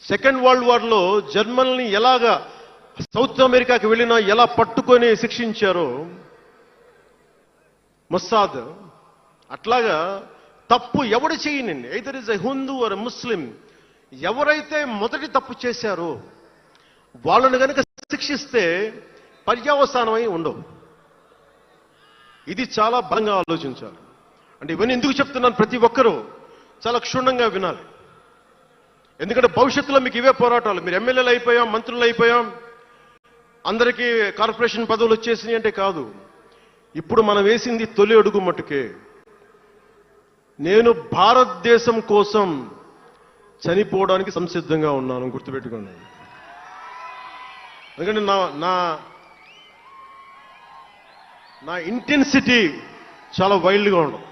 Second world వార్లో జర్మనీని ఎలాగా south అమెరికాకి వెళ్ళినా ఎలా పట్టుకొని శిక్షించారో మొస్సాద్, అట్లాగా తప్పు ఎవడు చేయనండి, either is a Hindu or Muslim, ఎవరైతే మొదటి తప్పు చేశారో వాళ్ళని కనుక శిక్షిస్తే పర్యవసానమై ఉండవు. ఇది చాలా బలంగా ఆలోచించాలి. అంటే ఇవన్నీ ఎందుకు చెప్తున్నాను, ప్రతి ఒక్కరూ చాలా క్షుణ్ణంగా వినాలి. ఎందుకంటే భవిష్యత్తులో మీకు ఇవే పోరాటాలు. మీరు ఎమ్మెల్యేలు అయిపోయాం, మంత్రులు అయిపోయాం, అందరికీ కార్పొరేషన్ పదవులు వచ్చేసినాయి అంటే కాదు. ఇప్పుడు మనం వేసింది తొలి అడుగు మట్టుకే. నేను భారతదేశం కోసం చనిపోవడానికి సంసిద్ధంగా ఉన్నాను, గుర్తుపెట్టుకోండి. ఎందుకంటే నా ఇంటెన్సిటీ చాలా వైల్డ్గా ఉండదు.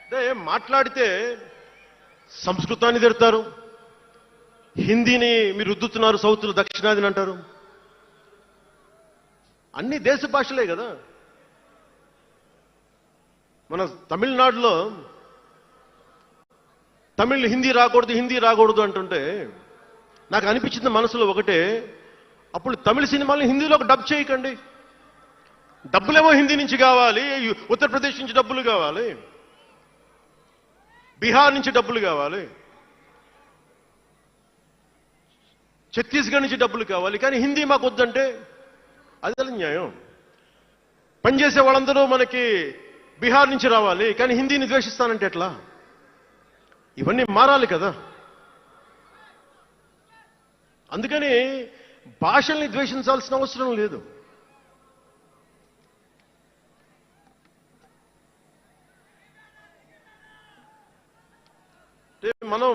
అంటే మాట్లాడితే సంస్కృతాన్ని తిడతారు, హిందీని మీరు రుద్దుతున్నారు, సౌత్లో దక్షిణాదిని అంటారు. అన్ని దేశ భాషలే కదా. మన తమిళనాడులో తమిళ్ హిందీ రాకూడదు అంటుంటే నాకు అనిపించింది మనసులో ఒకటే, అప్పుడు తమిళ సినిమాల్ని హిందీలోకి డబ్ చేయకండి. డబ్బులేమో హిందీ నుంచి కావాలి, ఉత్తరప్రదేశ్ నుంచి డబ్బులు కావాలి, బీహార్ నుంచి డబ్బులు కావాలి, ఛత్తీస్గఢ్ నుంచి డబ్బులు కావాలి, కానీ హిందీ మాకు వద్దంటే అదే న్యాయం. పనిచేసే వాళ్ళందరూ మనకి బీహార్ నుంచి రావాలి, కానీ హిందీని ద్వేషిస్తానంటే ఎట్లా? ఇవన్నీ మారాలి కదా. అందుకని భాషల్ని ద్వేషించాల్సిన అవసరం లేదు. మనం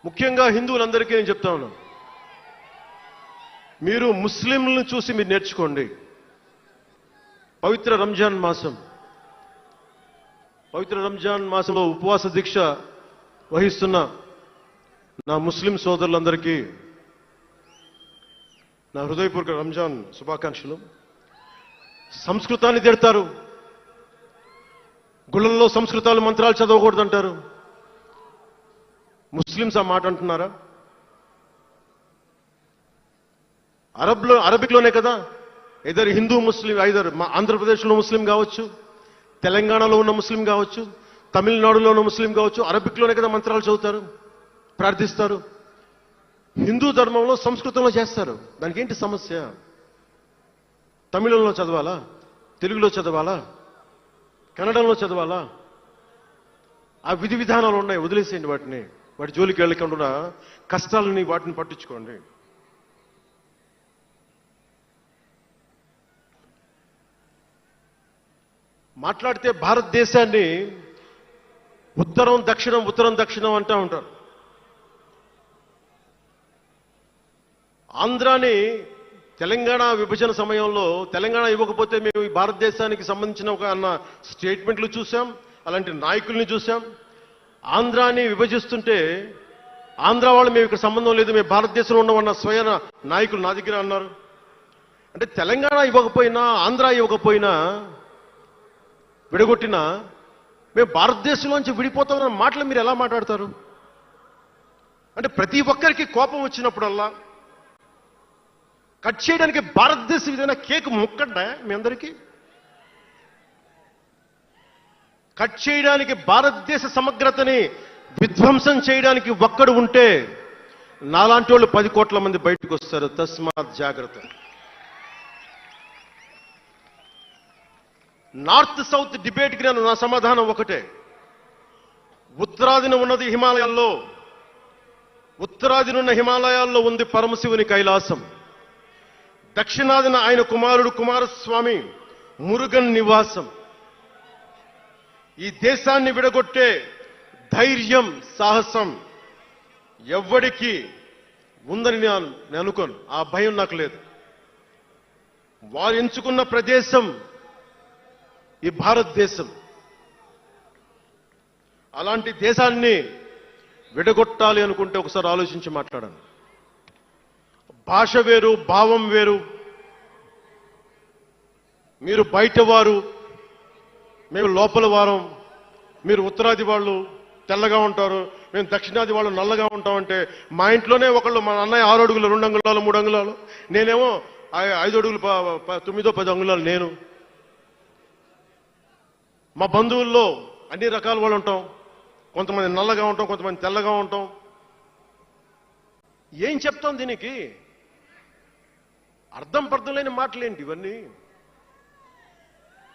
ముఖ్యంగా హిందువులందరికీ నేను చెప్తా ఉన్నాను, మీరు ముస్లింలను చూసి మీరు నేర్చుకోండి. పవిత్ర రంజాన్ మాసంలో ఉపవాస దీక్ష వహిస్తున్న నా ముస్లిం సోదరులందరికీ నా హృదయపూర్వక రంజాన్ శుభాకాంక్షలు. సంస్కృతాన్ని తిడతారు, గుళ్ళల్లో సంస్కృతాలు మంత్రాలు చదవకూడదంటారు. ముస్లిమ్స్ ఆ మాట అంటున్నారా? అరబిక్లోనే కదా, ఐదర్ హిందూ ముస్లిం, ఐదర్ ఆంధ్రప్రదేశ్లో ముస్లిం కావచ్చు, తెలంగాణలో ఉన్న ముస్లిం కావచ్చు, తమిళనాడులో ఉన్న ముస్లిం కావచ్చు, అరబిక్లోనే కదా మంత్రాలు చదువుతారు, ప్రార్థిస్తారు. హిందూ ధర్మంలో సంస్కృతంలో చేస్తారు. దానికి ఏంటి సమస్య? తమిళంలో చదవాలా, తెలుగులో చదవాలా, కన్నడంలో చదవాలా? ఆ విధి విధానాలు ఉన్నాయి, వదిలేసేయండి వాటిని. వాటి జోలికి వెళ్ళకుండా కష్టాలని వాటిని పట్టించుకోండి. మాట్లాడితే భారతదేశాన్ని ఉత్తరం దక్షిణం అంటూ ఉంటారు. ఆంధ్రాని తెలంగాణ విభజన సమయంలో తెలంగాణ ఇవ్వకపోతే మేము ఈ భారతదేశానికి సంబంధించిన ఒక అన్న స్టేట్మెంట్లు చూసాం, అలాంటి నాయకుల్ని చూసాం. ఆంధ్రాని విభజిస్తుంటే ఆంధ్ర వాళ్ళు మేము ఇక్కడ సంబంధం లేదు, మేము భారతదేశంలో ఉన్నామన్న స్వయం నాయకులు నా దగ్గర అన్నారు. అంటే తెలంగాణ ఇవ్వకపోయినా, ఆంధ్ర ఇవ్వకపోయినా, విడగొట్టినా మేము భారతదేశంలోంచి విడిపోతామన్న మాటలు మీరు ఎలా మాట్లాడతారు? అంటే ప్రతి ఒక్కరికి కోపం వచ్చినప్పుడల్లా కట్ చేయడానికి భారతదేశం ఏదైనా కేక్ ముక్కడ్డా మీ అందరికీ? కట్ చేయడానికి, భారతదేశ సమగ్రతని విధ్వంసం చేయడానికి ఒక్కడు ఉంటే నాలాంటి వాళ్ళు 10 కోట్ల మంది బయటకు వస్తారు. తస్మాత్ జాగ్రత్త. నార్త్ సౌత్ డిబేట్కి నా సమాధానం ఒకటే. ఉత్తరాదిన ఉన్నది హిమాలయాల్లో, ఉత్తరాదినున్న హిమాలయాల్లో ఉంది పరమశివుని కైలాసం. దక్షిణాదిన ఆయన కుమారుడు కుమారస్వామి మురుగన్ నివాసం. ఈ దేశాన్ని విడగొట్టే ధైర్యం, సాహసం ఎవ్వడికి ఉందని నేను అనుకోను. ఆ భయం నాకు లేదు. వారు ఎంచుకున్న ప్రదేశం ఈ భారతదేశం. అలాంటి దేశాన్ని విడగొట్టాలి అనుకుంటే ఒకసారి ఆలోచించి మాట్లాడండి. భాష వేరు, భావం వేరు. మీరు బయట వారు, మేము లోపల వారం, మీరు ఉత్తరాది వాళ్ళు, తెల్లగా ఉంటారు, మేము దక్షిణాది వాళ్ళు నల్లగా ఉంటామంటే, మా ఇంట్లోనే ఒకళ్ళు, మా అన్నయ్య 6 అడుగులు 2 అంగుళాలు 3 అంగుళాలు, నేనేమో 5 అడుగులు 9 10 అంగుళాలు నేను. మా బంధువుల్లో అన్ని రకాల వాళ్ళు ఉంటాం, కొంతమంది నల్లగా ఉంటాం, కొంతమంది తెల్లగా ఉంటాం. ఏం చెప్తాం దీనికి? అర్థం పర్థం లేని మాటలేంటి ఇవన్నీ?